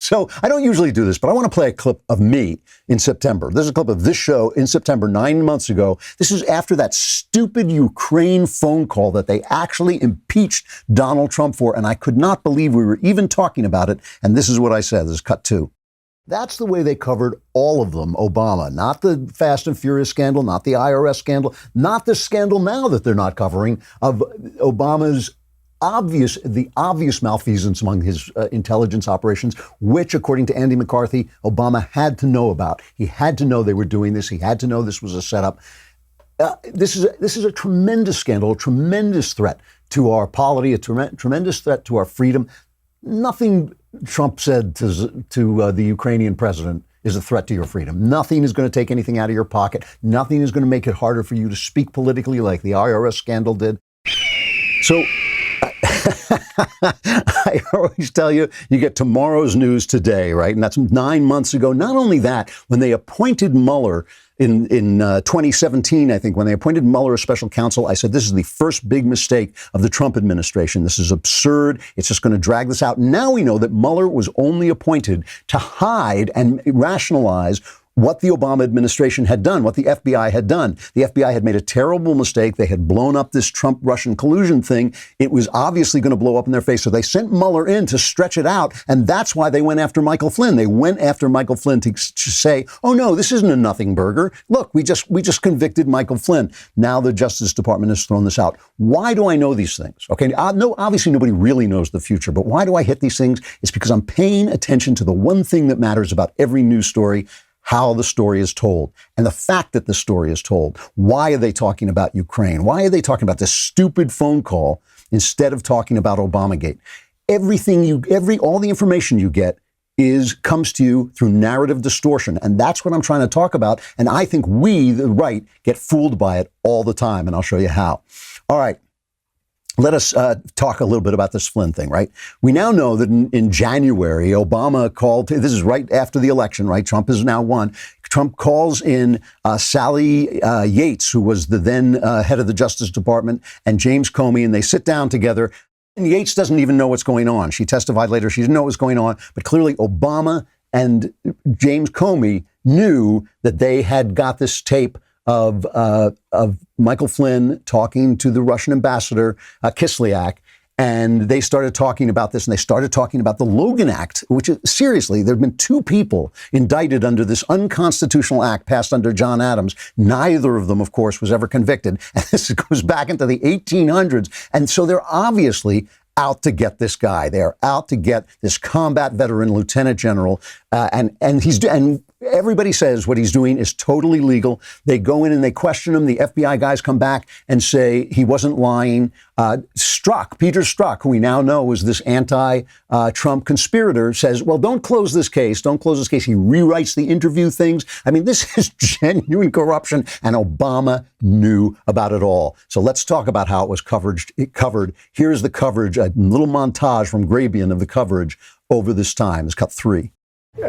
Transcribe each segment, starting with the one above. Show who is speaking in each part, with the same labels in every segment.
Speaker 1: So I don't usually do this, but I want to play a clip of me in September. This is a clip of this show in September, 9 months ago. This is after that stupid Ukraine phone call that they actually impeached Donald Trump for. And I could not believe we were even talking about it. And this is what I said. This is cut 2. That's the way they covered all of them, Obama. Not the Fast and Furious scandal, not the IRS scandal, not the scandal now that they're not covering of Obama's obvious malfeasance among his intelligence operations, which, according to Andy McCarthy, Obama had to know about. He had to know they were doing this. He had to know this was a setup. This is a tremendous scandal, a tremendous threat to our polity, a tremendous threat to our freedom. Nothing Trump said to the Ukrainian president is a threat to your freedom. Nothing is going to take anything out of your pocket. Nothing is going to make it harder for you to speak politically like the IRS scandal did. So I always tell you, you get tomorrow's news today, right? And that's 9 months ago. Not only that, when they appointed Mueller in 2017, I think, when they appointed Mueller as special counsel, I said, this is the first big mistake of the Trump administration. This is absurd. It's just going to drag this out. Now we know that Mueller was only appointed to hide and rationalize what the Obama administration had done, what the FBI had done. The FBI had made a terrible mistake. They had blown up this Trump-Russian collusion thing. It was obviously going to blow up in their face. So they sent Mueller in to stretch it out. And that's why they went after Michael Flynn. They went after Michael Flynn to say, oh, no, this isn't a nothing burger. Look, we just convicted Michael Flynn. Now the Justice Department has thrown this out. Why do I know these things? Okay, no, obviously nobody really knows the future. But why do I hit these things? It's because I'm paying attention to the one thing that matters about every news story: how the story is told, and the fact that the story is told. Why are they talking about Ukraine? Why are they talking about this stupid phone call instead of talking about Obamagate? All the information you get comes to you through narrative distortion. And that's what I'm trying to talk about. And I think we, the right, get fooled by it all the time. And I'll show you how. All right. Let us talk a little bit about this Flynn thing, right? We now know that in January, Obama called, this is right after the election, right? Trump has now won. Trump calls in Sally Yates, who was the then head of the Justice Department, and James Comey, and they sit down together. And Yates doesn't even know what's going on. She testified later. She didn't know what was going on. But clearly Obama and James Comey knew that they had got this tape of Michael Flynn talking to the Russian ambassador, Kislyak, and they started talking about this, and they started talking about the Logan Act, which is, seriously, there have been 2 people indicted under this unconstitutional act passed under John Adams. Neither of them, of course, was ever convicted. And this goes back into the 1800s. And so they're obviously out to get this guy. They are out to get this combat veteran lieutenant general, and everybody says what he's doing is totally legal. They go in and they question him. The FBI guys come back and say he wasn't lying. Peter Strzok, who we now know is this anti-Trump conspirator, says, well, don't close this case. Don't close this case. He rewrites the interview things. I mean, this is genuine corruption, and Obama knew about it all. So let's talk about how it was covered. Here's the coverage, a little montage from Grabian of the coverage over this time. It's cut 3.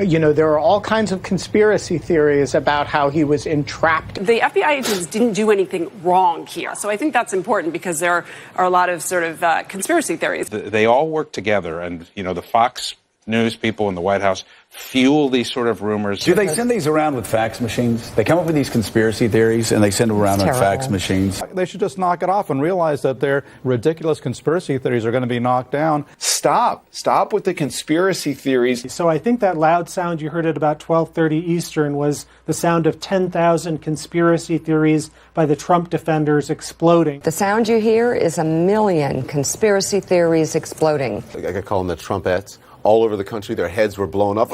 Speaker 2: You know, there are all kinds of conspiracy theories about how he was entrapped.
Speaker 3: The FBI agents didn't do anything wrong here. So I think that's important because there are a lot of sort of conspiracy theories.
Speaker 4: They all work together. And, you know, the Fox News people in the White House fuel these sort of rumors.
Speaker 5: Do they send these around with fax machines? They come up with these conspiracy theories and they send them around on fax machines.
Speaker 6: They should just knock it off and realize that their ridiculous conspiracy theories are going to be knocked down.
Speaker 7: Stop with the conspiracy theories.
Speaker 2: So I think that loud sound you heard at about 12:30 Eastern was the sound of 10,000 conspiracy theories by the Trump defenders exploding.
Speaker 8: The sound you hear is 1 million conspiracy theories exploding.
Speaker 7: I could call them the Trumpettes. All over the country, their heads were blown up.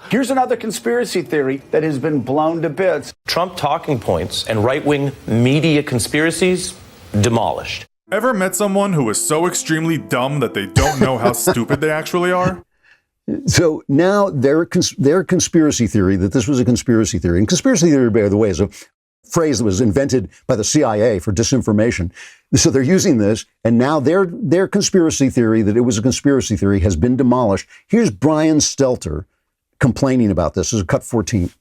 Speaker 5: Here's another conspiracy theory that has been blown to bits.
Speaker 9: Trump talking points and right-wing media conspiracies demolished.
Speaker 10: Ever met someone who is so extremely dumb that they don't know how stupid they actually are?
Speaker 1: So now their conspiracy theory, that this was a conspiracy theory, and conspiracy theory, by the way, is a phrase that was invented by the CIA for disinformation. So they're using this, and now their conspiracy theory that it was a conspiracy theory has been demolished. Here's Brian Stelter complaining about this. This is cut 14.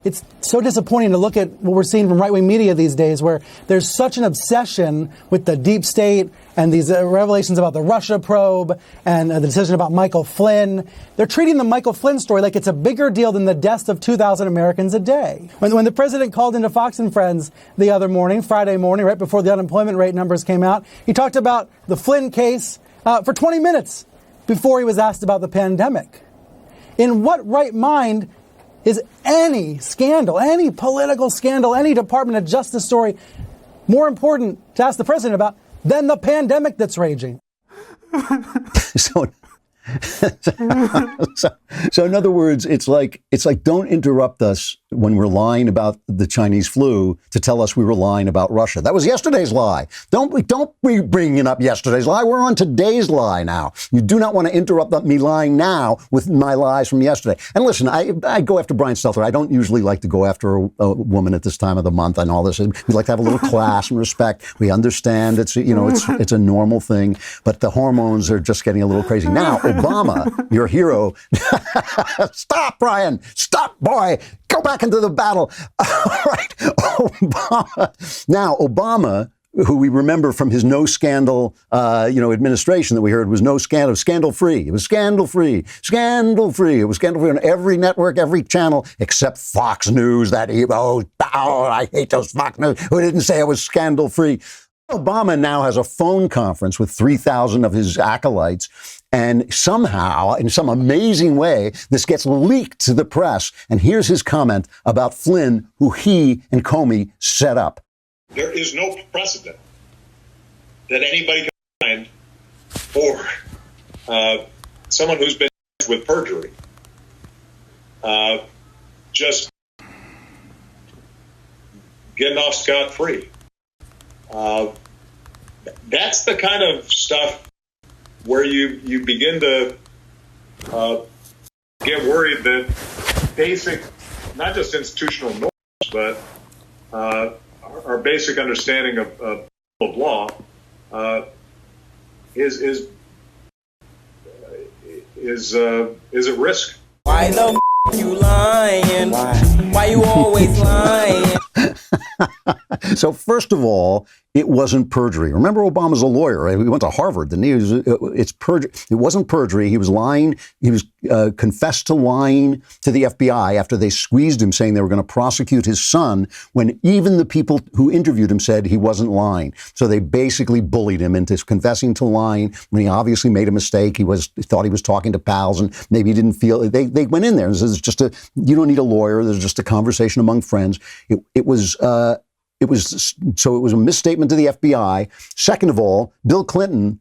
Speaker 11: It's so disappointing to look at what we're seeing from right-wing media these days, where there's such an obsession with the deep state and these revelations about the Russia probe and the decision about Michael Flynn. They're treating the Michael Flynn story like it's a bigger deal than the deaths of 2,000 Americans a day. When the president called into Fox and Friends the other morning, Friday morning, right before the unemployment rate numbers came out, he talked about the Flynn case for 20 minutes before he was asked about the pandemic. In what right mind is any scandal, any political scandal, any Department of Justice story more important to ask the president about than the pandemic that's raging?
Speaker 1: So in other words, it's like don't interrupt us when we're lying about the Chinese flu to tell us we were lying about Russia. That was yesterday's lie. Don't be bringing up yesterday's lie. We're on today's lie now. You do not want to interrupt me lying now with my lies from yesterday. And listen, I go after Brian Stelter. I don't usually like to go after a woman at this time of the month and all this. We like to have a little class and respect. We understand it's a normal thing, but the hormones are just getting a little crazy now. Obama, your hero. Stop, Brian. Stop, boy. Go back into the battle. All right. Obama, who we remember from his no scandal, administration that we heard was no scandal, scandal free. It was scandal free. It was scandal free on every network, every channel, except Fox News. I hate those Fox News who didn't say it was scandal free. Obama now has a phone conference with 3,000 of his acolytes, and somehow, in some amazing way, this gets leaked to the press. And here's his comment about Flynn, who he and Comey set up.
Speaker 12: There is no precedent that anybody can find for someone who's been charged with perjury. Just getting off scot-free. That's the kind of stuff where you begin to get worried that basic, not just institutional norms, but our basic understanding of law is at risk.
Speaker 13: Why the you lying? Why you always lying?
Speaker 1: So first of all, it wasn't perjury. Remember, Obama's a lawyer, right? He went to Harvard. It's perjury. It wasn't perjury. He was lying. He was confessed to lying to the FBI after they squeezed him, saying they were going to prosecute his son, when even the people who interviewed him said he wasn't lying. So they basically bullied him into confessing to lying when he obviously made a mistake. He thought he was talking to pals, and maybe he didn't feel. They went in there and said, you don't need a lawyer. There's just a conversation among friends. It was a misstatement to the FBI. Second of all, Bill Clinton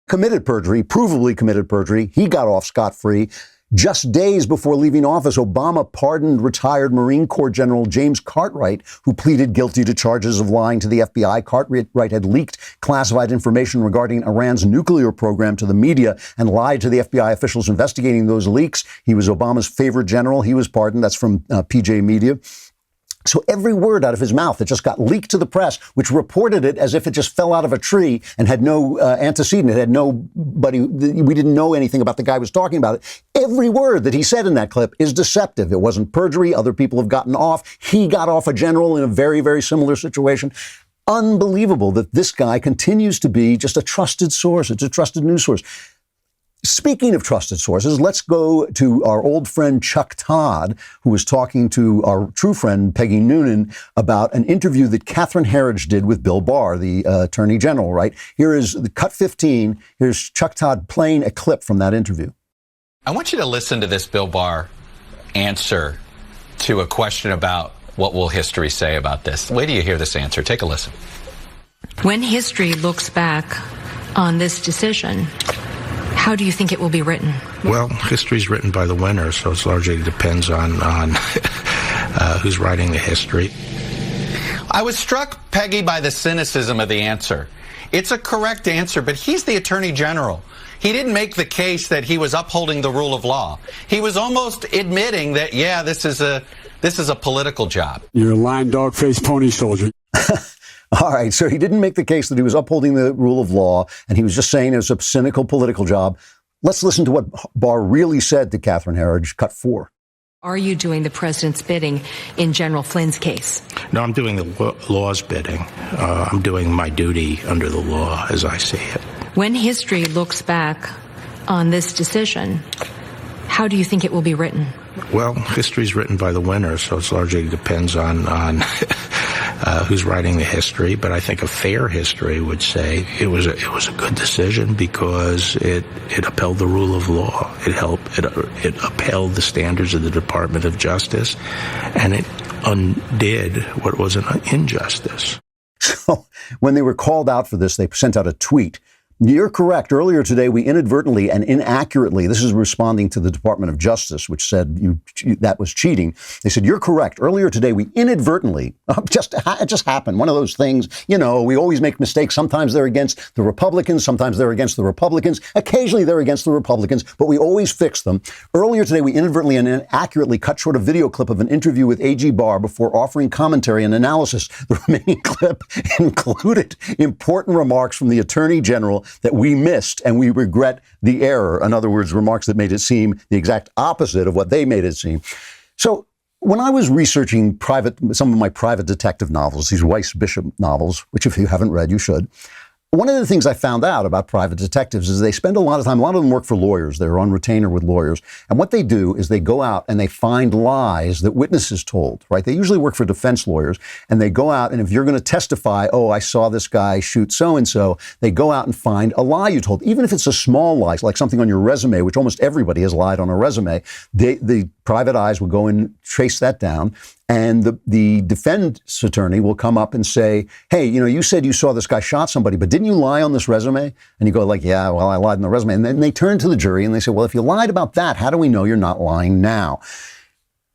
Speaker 1: committed perjury, provably committed perjury. He got off scot-free. Just days before leaving office, Obama pardoned retired Marine Corps General James Cartwright, who pleaded guilty to charges of lying to the FBI. Cartwright had leaked classified information regarding Iran's nuclear program to the media and lied to the FBI officials investigating those leaks. He was Obama's favorite general. He was pardoned. That's from PJ Media. So every word out of his mouth that just got leaked to the press, which reported it as if it just fell out of a tree and had no antecedent, it had nobody, we didn't know anything about the guy who was talking about it. Every word that he said in that clip is deceptive. It wasn't perjury. Other people have gotten off. He got off a general in a very, very similar situation. Unbelievable that this guy continues to be just a trusted source. It's a trusted news source. Speaking of trusted sources, let's go to our old friend Chuck Todd, who was talking to our true friend Peggy Noonan about an interview that Catherine Herridge did with Bill Barr, the Attorney General, right? Here is the cut 15. Here's Chuck Todd playing a clip from that interview.
Speaker 14: I want you to listen to this Bill Barr answer to a question about what will history say about this. Wait till you hear this answer. Take a listen.
Speaker 15: When history looks back on this decision, how do you think it will be written?
Speaker 16: Well, history is written by the winner, so it largely depends on who's writing the history.
Speaker 14: I was struck, Peggy, by the cynicism of the answer. It's a correct answer, but he's the Attorney General. He didn't make the case that he was upholding the rule of law. He was almost admitting that, yeah, this is a political job.
Speaker 17: You're a lying dog-faced pony soldier.
Speaker 1: All right, so he didn't make the case that he was upholding the rule of law, and he was just saying it was a cynical political job. Let's listen to what Barr really said to Catherine Herridge, cut 4.
Speaker 15: Are you doing the president's bidding in General Flynn's case?
Speaker 16: No, I'm doing the law's bidding. I'm doing my duty under the law as I see it.
Speaker 15: When history looks back on this decision, how do you think it will be written?
Speaker 16: Well, history's written by the winner, so it largely depends on who's writing the history. But I think a fair history would say it was a good decision because it upheld the rule of law. It upheld the standards of the Department of Justice, and it undid what was an injustice.
Speaker 1: So when they were called out for this, they sent out a tweet. You're correct. Earlier today, we inadvertently and inaccurately, this is responding to the Department of Justice, which said that was cheating. They said, you're correct. Earlier today, we inadvertently, it just happened. One of those things, we always make mistakes. Sometimes they're against the Republicans. Sometimes they're against the Republicans. Occasionally they're against the Republicans, but we always fix them. Earlier today, we inadvertently and inaccurately cut short a video clip of an interview with AG Barr before offering commentary and analysis. The remaining clip included important remarks from the Attorney General that we missed, and we regret the error. In other words, remarks that made it seem the exact opposite of what they made it seem. So when I was researching some of my private detective novels, these Weiss Bishop novels, which if you haven't read, you should, one of the things I found out about private detectives is they spend a lot of time, a lot of them work for lawyers. They're on retainer with lawyers. And what they do is they go out and they find lies that witnesses told, right? They usually work for defense lawyers, and they go out, and if you're going to testify, oh, I saw this guy shoot so-and-so, they go out and find a lie you told. Even if it's a small lie, like something on your resume, which almost everybody has lied on a resume, the private eyes will go and trace that down. And the defense attorney will come up and say, hey, you said you saw this guy shot somebody, but didn't you lie on this resume? And you go like, yeah, well, I lied on the resume. And then they turn to the jury and they say, well, if you lied about that, how do we know you're not lying now?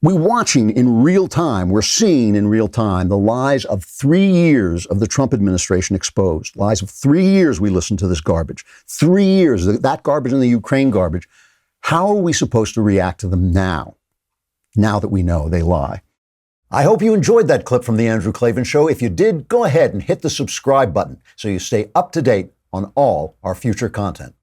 Speaker 1: We're watching in real time. We're seeing in real time the lies of 3 years of the Trump administration exposed. Lies of 3 years we listened to this garbage. 3 years, that garbage and the Ukraine garbage. How are we supposed to react to them now that we know they lie? I hope you enjoyed that clip from The Andrew Klavan Show. If you did, go ahead and hit the subscribe button so you stay up to date on all our future content.